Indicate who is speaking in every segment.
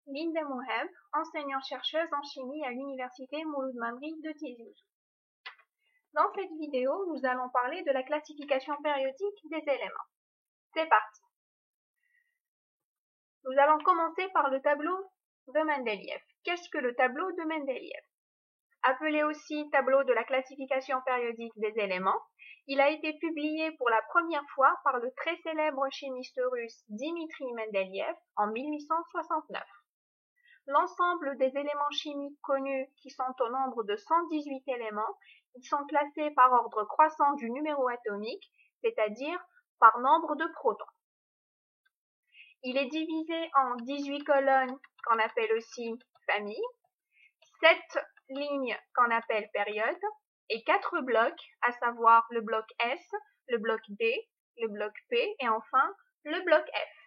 Speaker 1: Linda Moheb, enseignante-chercheuse en chimie à l'université Mouloud Mamri de Tizi Ouzou. Dans cette vidéo, nous allons parler de la classification périodique des éléments. C'est parti. Nous allons commencer par le tableau de Mendeleïev. Qu'est-ce que le tableau de Mendeleïev? Appelé aussi tableau de la classification périodique des éléments, il a été publié pour la première fois par le très célèbre chimiste russe Dmitri Mendeleïev en 1869. L'ensemble des éléments chimiques connus, qui sont au nombre de 118 éléments, ils sont classés par ordre croissant du numéro atomique, c'est-à-dire par nombre de protons. Il est divisé en 18 colonnes qu'on appelle aussi famille, 7 lignes qu'on appelle périodes et 4 blocs, à savoir le bloc S, le bloc D, le bloc P et enfin le bloc F.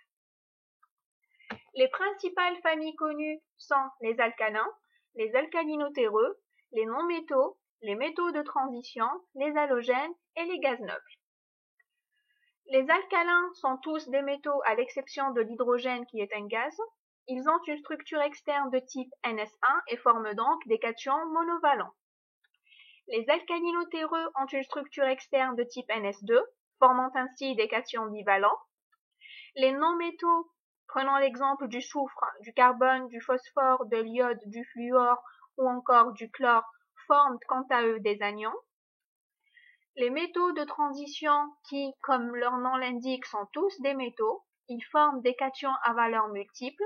Speaker 1: Les principales familles connues sont les alcalins, les alcalinotéreux, les non-métaux, les métaux de transition, les halogènes et les gaz nobles. Les alcalins sont tous des métaux à l'exception de l'hydrogène qui est un gaz. Ils ont une structure externe de type NS1 et forment donc des cations monovalents. Les alcalinotéreux ont une structure externe de type NS2, formant ainsi des cations bivalents. Les non-métaux, prenons l'exemple du soufre, du carbone, du phosphore, de l'iode, du fluor ou encore du chlore, forment quant à eux des anions. Les métaux de transition qui, comme leur nom l'indique, sont tous des métaux, ils forment des cations à valeur multiple.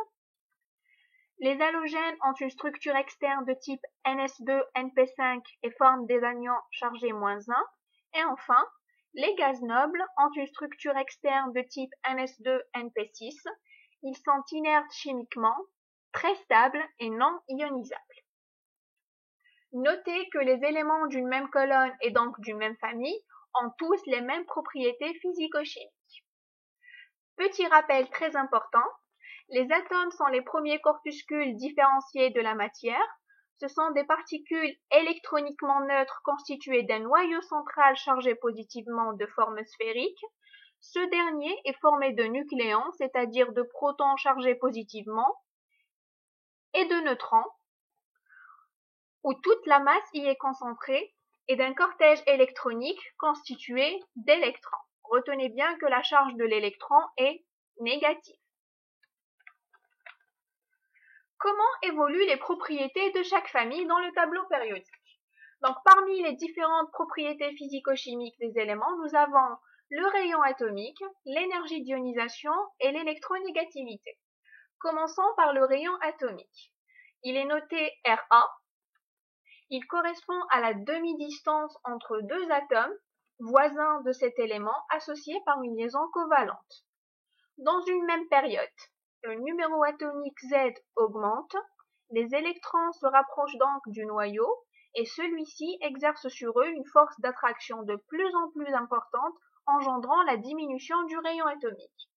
Speaker 1: Les halogènes ont une structure externe de type NS2-NP5 et forment des anions chargés -1. Et enfin, les gaz nobles ont une structure externe de type NS2-NP6. Ils sont inertes chimiquement, très stables et non ionisables. Notez que les éléments d'une même colonne et donc d'une même famille ont tous les mêmes propriétés physico-chimiques. Petit rappel très important, les atomes sont les premiers corpuscules différenciés de la matière. Ce sont des particules électroniquement neutres constituées d'un noyau central chargé positivement de forme sphérique. Ce dernier est formé de nucléons, c'est-à-dire de protons chargés positivement, et de neutrons, où toute la masse y est concentrée, et d'un cortège électronique constitué d'électrons. Retenez bien que la charge de l'électron est négative. Comment évoluent les propriétés de chaque famille dans le tableau périodique? Donc, parmi les différentes propriétés physico-chimiques des éléments, nous avons le rayon atomique, l'énergie d'ionisation et l'électronégativité. Commençons par le rayon atomique. Il est noté Ra. Il correspond à la demi-distance entre deux atomes voisins de cet élément associés par une liaison covalente. Dans une même période, le numéro atomique Z augmente, les électrons se rapprochent donc du noyau et celui-ci exerce sur eux une force d'attraction de plus en plus importante, engendrant la diminution du rayon atomique.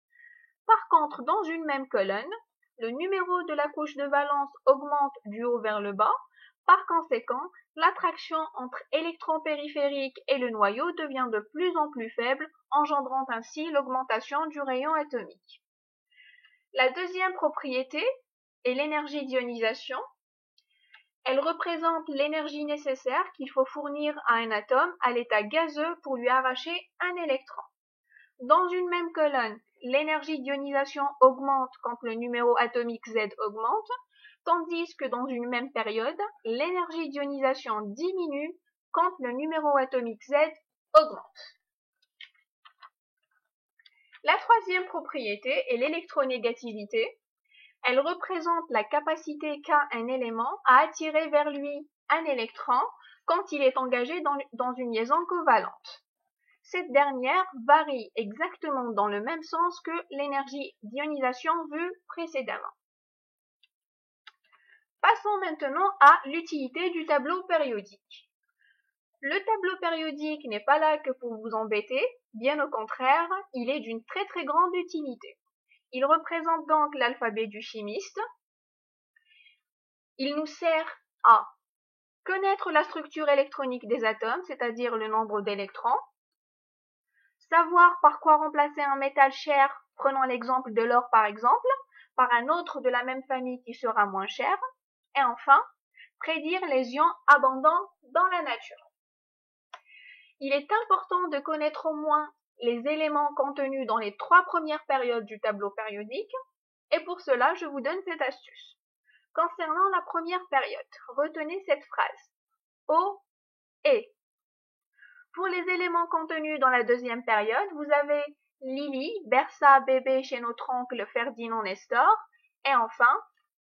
Speaker 1: Par contre, dans une même colonne, le numéro de la couche de valence augmente du haut vers le bas. Par conséquent, l'attraction entre électrons périphériques et le noyau devient de plus en plus faible, engendrant ainsi l'augmentation du rayon atomique. La deuxième propriété est l'énergie d'ionisation. Elle représente l'énergie nécessaire qu'il faut fournir à un atome à l'état gazeux pour lui arracher un électron. Dans une même colonne, l'énergie d'ionisation augmente quand le numéro atomique Z augmente, tandis que dans une même période, l'énergie d'ionisation diminue quand le numéro atomique Z augmente. La troisième propriété est l'électronégativité. Elle représente la capacité qu'a un élément à attirer vers lui un électron quand il est engagé dans une liaison covalente. Cette dernière varie exactement dans le même sens que l'énergie d'ionisation vue précédemment. Passons maintenant à l'utilité du tableau périodique. Le tableau périodique n'est pas là que pour vous embêter, bien au contraire, il est d'une très très grande utilité. Il représente donc l'alphabet du chimiste. Il nous sert à connaître la structure électronique des atomes, c'est-à-dire le nombre d'électrons, savoir par quoi remplacer un métal cher, prenons l'exemple de l'or par exemple, par un autre de la même famille qui sera moins cher. Et enfin, prédire les ions abondants dans la nature. Il est important de connaître au moins les éléments contenus dans les 3 premières périodes du tableau périodique, et pour cela, je vous donne cette astuce. Concernant la première période, retenez cette phrase. O, et. Pour les éléments contenus dans la deuxième période, vous avez Lily, berça bébé chez notre oncle Ferdinand Nestor, et enfin,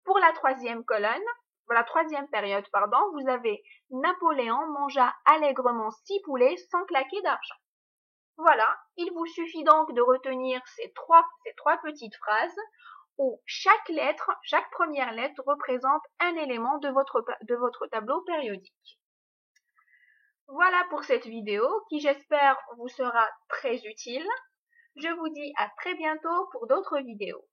Speaker 1: pour la troisième période, vous avez Napoléon mangea allègrement 6 poulets sans claquer d'argent. Voilà, il vous suffit donc de retenir ces trois petites phrases où chaque première lettre représente un élément de votre tableau périodique. Voilà pour cette vidéo qui, j'espère, vous sera très utile. Je vous dis à très bientôt pour d'autres vidéos.